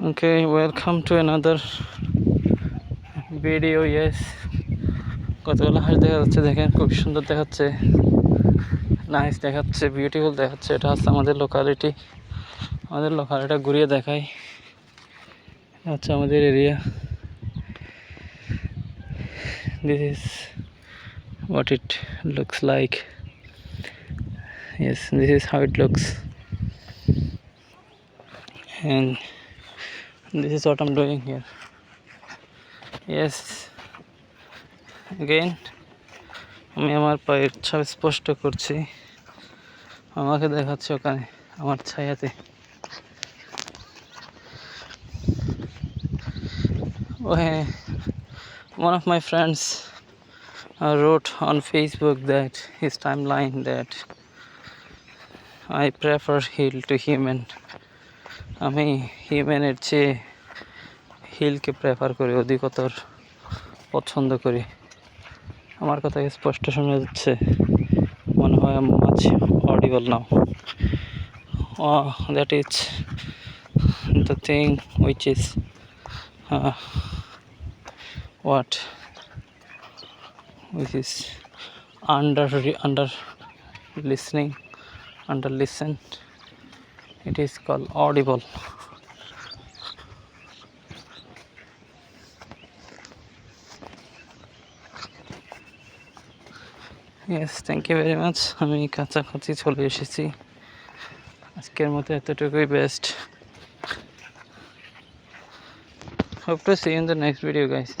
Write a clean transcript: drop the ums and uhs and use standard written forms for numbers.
Okay, welcome to another video. Yes, কতগুলো হাঁস দেখা যাচ্ছে, দেখেন খুব সুন্দর দেখাচ্ছে, নাইস দেখাচ্ছে, বিউটিফুল দেখাচ্ছে। এটা হচ্ছে আমাদের লোকালিটি। আমাদের লোকালিটা ঘুরিয়ে দেখাই, হচ্ছে আমাদের area. This is what it looks like. Yes, this is how it looks, and this is what I'm doing here. Yes, again আমি আমার পায়ের ছাপ স্পষ্ট করছি, আমাকে দেখাচ্ছে ওখানে আমার ছায়াতে। One of my friends wrote on Facebook that his timeline that I prefer hill to human. আমি হিউম্যানের চেয়ে হিলকে প্রেফার করি, অধিকতর পছন্দ করি। আমার কথা স্পষ্ট শোনা যাচ্ছে? মনে হয় much audible now. That is the thing which is what which is under listening, under listen, it is called audible. Yes, thank you very much. আমি কাছাকাছি চলে এসেছি, আজকের মতো এতটুকুই best. Hope to see you in the next video, guys.